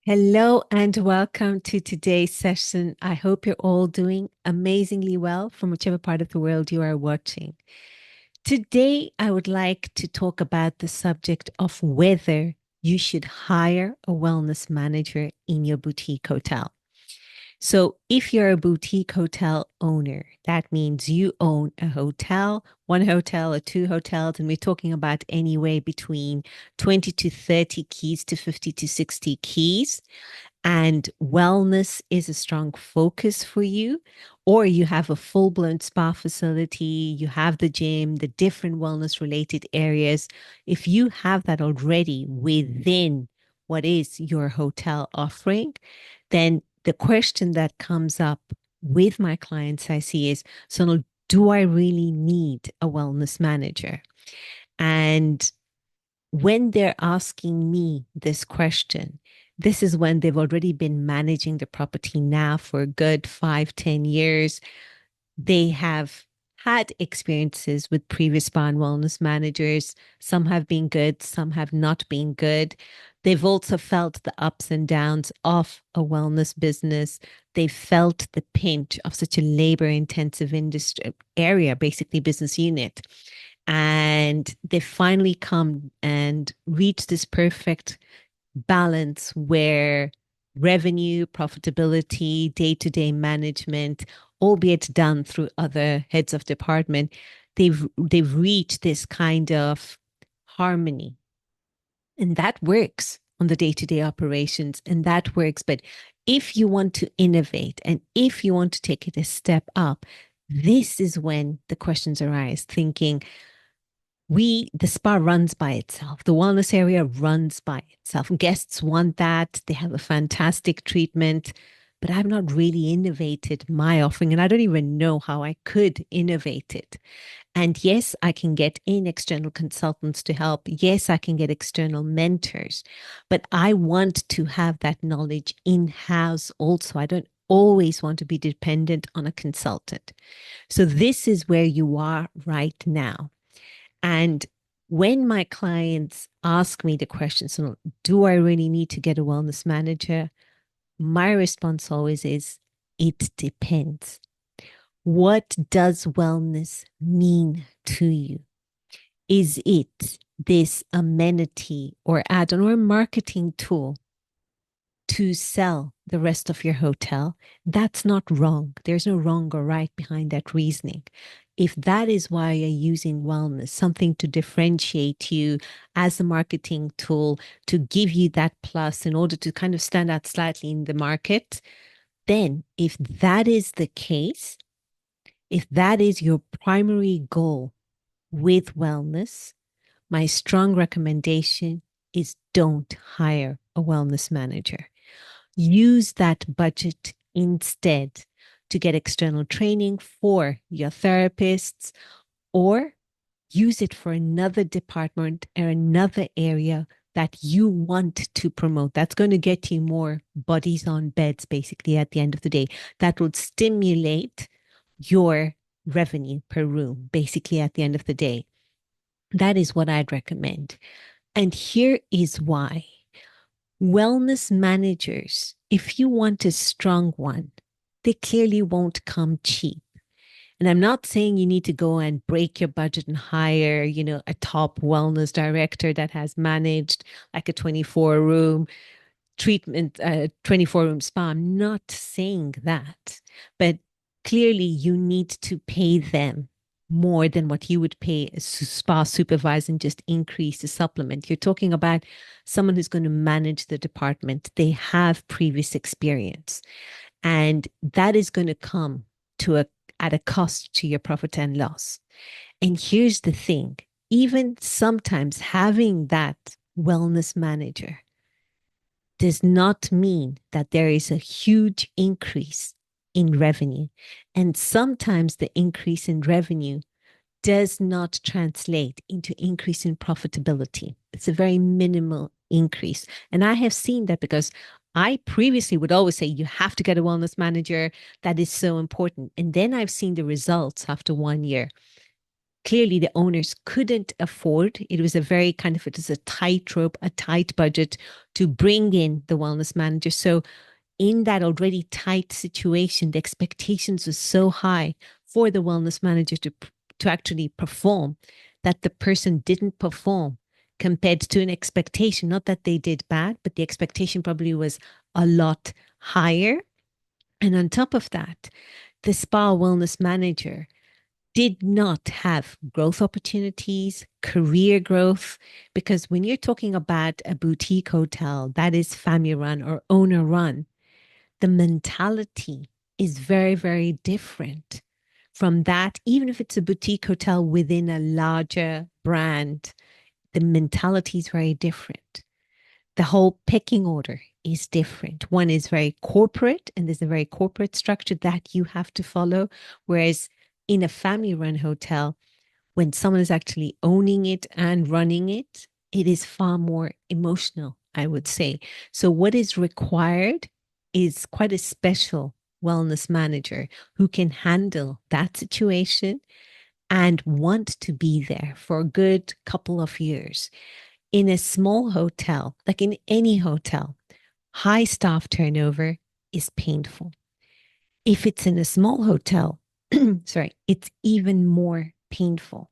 Hello and welcome to today's session. I hope you're all doing amazingly well from whichever part of the world you are watching. Today, I would like to talk about the subject of whether you should hire a wellness manager in your boutique hotel. So, if you're a boutique hotel owner, that means you own a hotel, one hotel or two hotels, and we're talking about anywhere between 20 to 30 keys to 50 to 60 keys, and wellness is a strong focus for you, or you have a full blown spa facility, you have the gym, the different wellness related areas. If you have that already within what is your hotel offering, then the question that comes up with my clients I see is, so do I really need a wellness manager? And when they're asking me this question, this is when they've already been managing the property now for a good 5, 10 years. They have had experiences with previous spa and wellness managers. Some have been good, some have not been good. They've also felt the ups and downs of a wellness business. They felt the pinch of such a labor intensive industry area, basically business unit. And they finally come and reach this perfect balance where revenue, profitability, day to day management, albeit done through other heads of department, they've reached this kind of harmony, and that works on the day to day operations, and that works. But if you want to innovate and if you want to take it a step up, this is when the questions arise, thinking, the spa runs by itself. The wellness area runs by itself. Guests want that. They have a fantastic treatment, but I've not really innovated my offering, and I don't even know how I could innovate it. And yes, I can get in external consultants to help. Yes, I can get external mentors, but I want to have that knowledge in house also. I don't always want to be dependent on a consultant. So this is where you are right now. And when my clients ask me the question, so do I really need to get a wellness manager? My response always is, it depends. What does wellness mean to you? Is it this amenity or add on or marketing tool to sell the rest of your hotel? That's not wrong. There's no wrong or right behind that reasoning. If that is why you're using wellness, something to differentiate you as a marketing tool, to give you that plus in order to kind of stand out slightly in the market, then if that is the case, if that is your primary goal with wellness, my strong recommendation is don't hire a wellness manager. Use that budget instead to get external training for your therapists, or use it for another department or another area that you want to promote. That's going to get you more bodies on beds, basically, at the end of the day. That would stimulate your revenue per room, basically, at the end of the day. That is what I'd recommend. And here is why. Wellness managers, if you want a strong one, they clearly won't come cheap. And I'm not saying you need to go and break your budget and hire, a top wellness director that has managed like a 24 room treatment, 24 room spa. I'm not saying that, but clearly you need to pay them more than what you would pay a spa supervisor and just increase the supplement. You're talking about someone who's going to manage the department. They have previous experience, and that is going to come to a at a cost to your profit and loss. And here's the thing, even sometimes having that wellness manager does not mean that there is a huge increase in revenue. And sometimes the increase in revenue does not translate into increase in profitability. It's a very minimal increase. And I have seen that because I previously would always say, you have to get a wellness manager. That is so important. And then I've seen the results after 1 year. Clearly, the owners couldn't afford. It was a very kind of, it was a tightrope, a tight budget to bring in the wellness manager. So in that already tight situation, the expectations were so high for the wellness manager to actually perform that the person didn't perform compared to an expectation. Not that they did bad, but the expectation probably was a lot higher. And on top of that, the spa wellness manager did not have growth opportunities, career growth, because when you're talking about a boutique hotel that is family run or owner run, the mentality is very, very different from that. Even if it's a boutique hotel within a larger brand, the mentality is very different. The whole pecking order is different. One is very corporate, and there's a very corporate structure that you have to follow. Whereas in a family run hotel, when someone is actually owning it and running it, it is far more emotional, I would say. So, what is required is quite a special wellness manager who can handle that situation and want to be there for a good couple of years. In a small hotel, like in any hotel, high staff turnover is painful. If it's in a small hotel, sorry, it's even more painful.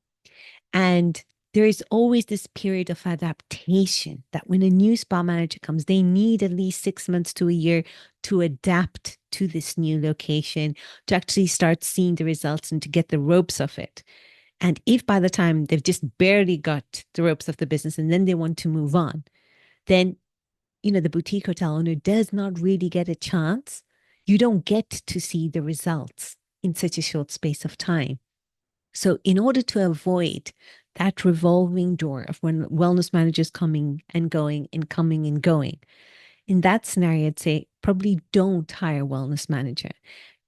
And there is always this period of adaptation that when a new spa manager comes, they need at least 6 months to a year to adapt to this new location, to actually start seeing the results and to get the ropes of it. And if by the time they've just barely got the ropes of the business and then they want to move on, then, the boutique hotel owner does not really get a chance. You don't get to see the results in such a short space of time. So, in order to avoid that revolving door of when wellness managers coming and going and coming and going, in that scenario, I'd say probably don't hire a wellness manager.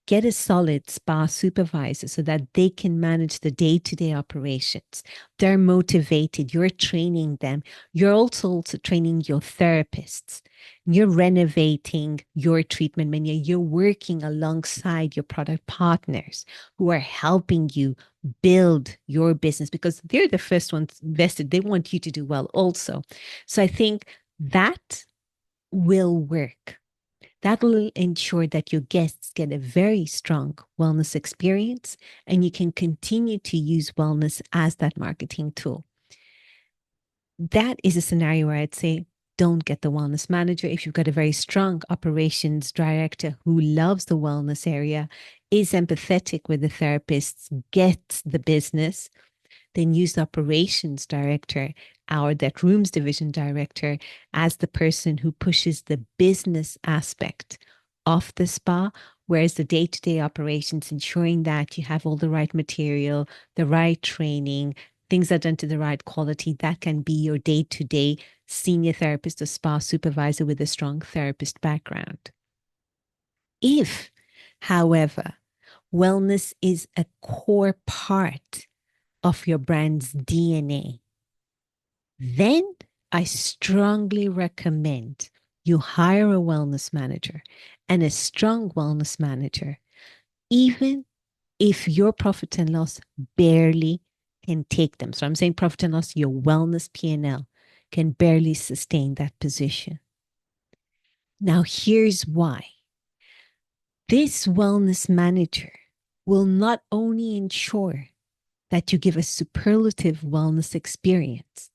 Get a solid spa supervisor so that they can manage the day-to-day operations. They're motivated. You're training them. You're also training your therapists. You're renovating your treatment menu. You're working alongside your product partners who are helping you build your business because they're the first ones invested. They want you to do well also. So I think that will work. That will ensure that your guests get a very strong wellness experience and you can continue to use wellness as that marketing tool. That is a scenario where I'd say don't get the wellness manager. If you've got a very strong operations director who loves the wellness area, is empathetic with the therapists, gets the business, then use the operations director or that rooms division director as the person who pushes the business aspect of the spa, whereas the day-to-day operations, ensuring that you have all the right material, the right training, things are done to the right quality, that can be your day-to-day senior therapist or spa supervisor with a strong therapist background. If, however, wellness is a core part of your brand's DNA, then I strongly recommend you hire a wellness manager and a strong wellness manager, even if your profit and loss barely can take them. So I'm saying profit and loss, your wellness P&L can barely sustain that position. Now, here's why. This wellness manager will not only ensure that you give a superlative wellness experience,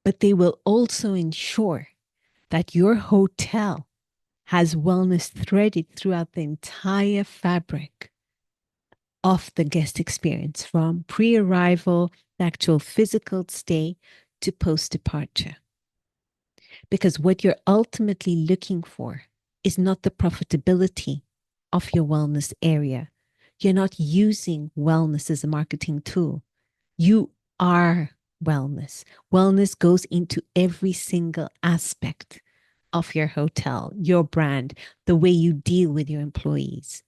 but they will also ensure that your hotel has wellness threaded throughout the entire fabric of the guest experience, from pre-arrival, the actual physical stay, to post-departure. Because what you're ultimately looking for is not the profitability of your wellness area. You're not using wellness as a marketing tool. You are wellness. Wellness goes into every single aspect of your hotel, your brand, the way you deal with your employees.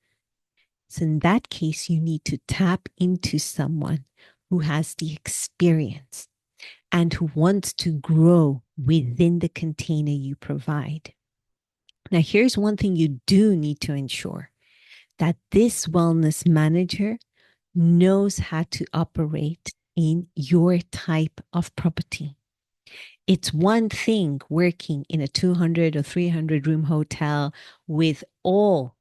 So in that case, you need to tap into someone who has the experience and who wants to grow within the container you provide. Now, here's one thing you do need to ensure, that this wellness manager knows how to operate in your type of property. It's one thing working in a 200 or 300 room hotel with all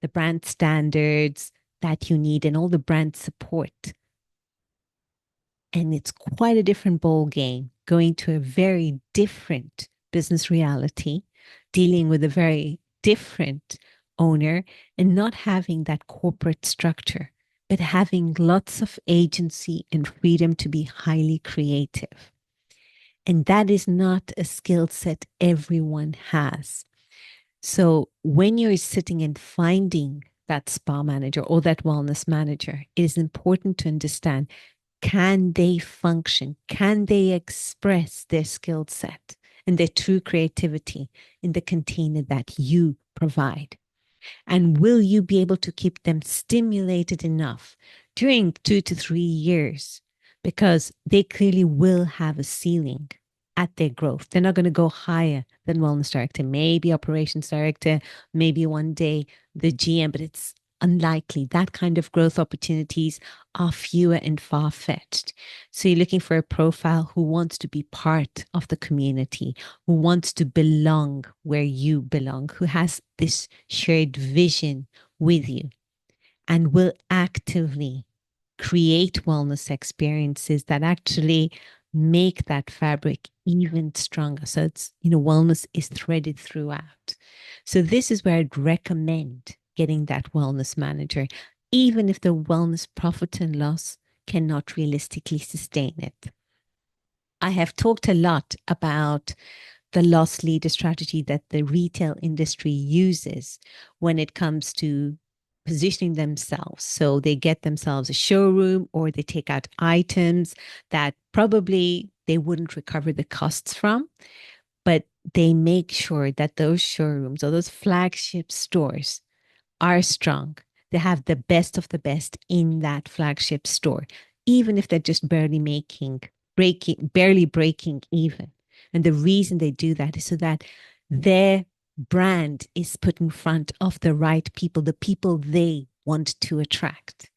the brand standards that you need and all the brand support. And it's quite a different ball game going to a very different business reality, dealing with a very different owner and not having that corporate structure, but having lots of agency and freedom to be highly creative. And that is not a skill set everyone has. So when you're sitting and finding that spa manager or that wellness manager, it is important to understand, can they function? Can they express their skill set and their true creativity in the container that you provide? And will you be able to keep them stimulated enough during 2 to 3 years? Because they clearly will have a ceiling at their growth. They're not going to go higher than wellness director, maybe operations director, maybe one day the GM, but it's unlikely. That kind of growth opportunities are fewer and far fetched. So you're looking for a profile who wants to be part of the community, who wants to belong where you belong, who has this shared vision with you and will actively create wellness experiences that actually make that fabric even stronger. So it's, wellness is threaded throughout. So this is where I'd recommend getting that wellness manager, even if the wellness profit and loss cannot realistically sustain it. I have talked a lot about the loss leader strategy that the retail industry uses when it comes to positioning themselves. So they get themselves a showroom or they take out items that probably they wouldn't recover the costs from, but they make sure that those showrooms or those flagship stores are strong. They have the best of the best in that flagship store, even if they're just barely breaking even. And the reason they do that is so that their brand is put in front of the right people, the people they want to attract.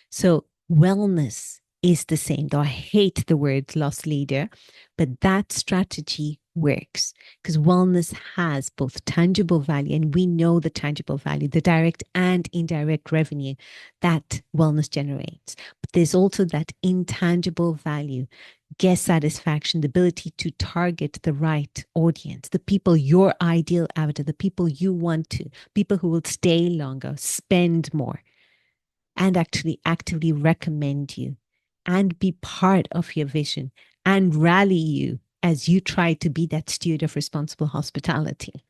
So wellness is the same, though I hate the word loss leader, but that strategy works because wellness has both tangible value, and we know the tangible value, the direct and indirect revenue that wellness generates. But there's also that intangible value, guest satisfaction, the ability to target the right audience, the people, your ideal avatar, the people you want to, people who will stay longer, spend more, and actually actively recommend you and be part of your vision and rally you as you try to be that steward of responsible hospitality.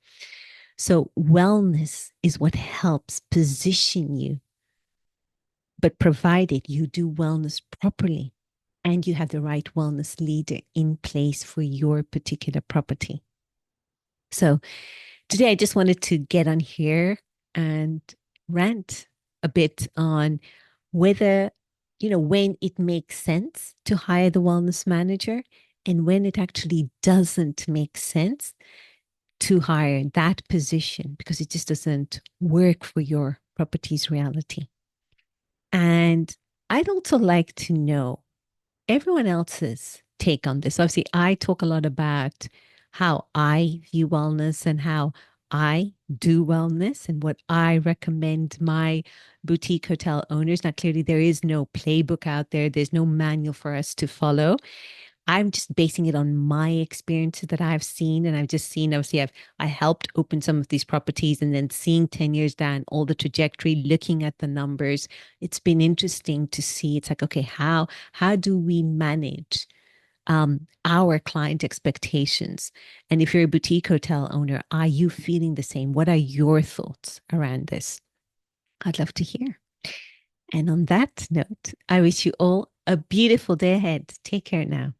So, wellness is what helps position you, but provided you do wellness properly and you have the right wellness leader in place for your particular property. So, today I just wanted to get on here and rant a bit on whether, when it makes sense to hire the wellness manager and when it actually doesn't make sense to hire that position because it just doesn't work for your property's reality. And I'd also like to know everyone else's take on this. Obviously, I talk a lot about how I view wellness and how I do wellness and what I recommend my boutique hotel owners. Now, clearly, there is no playbook out there, there's no manual for us to follow. I'm just basing it on my experiences that I've seen. And I've just seen, obviously, I helped open some of these properties and then seeing 10 years down all the trajectory, looking at the numbers. It's been interesting to see. It's like, okay, how do we manage our client expectations? And if you're a boutique hotel owner, are you feeling the same? What are your thoughts around this? I'd love to hear. And on that note, I wish you all a beautiful day ahead. Take care now.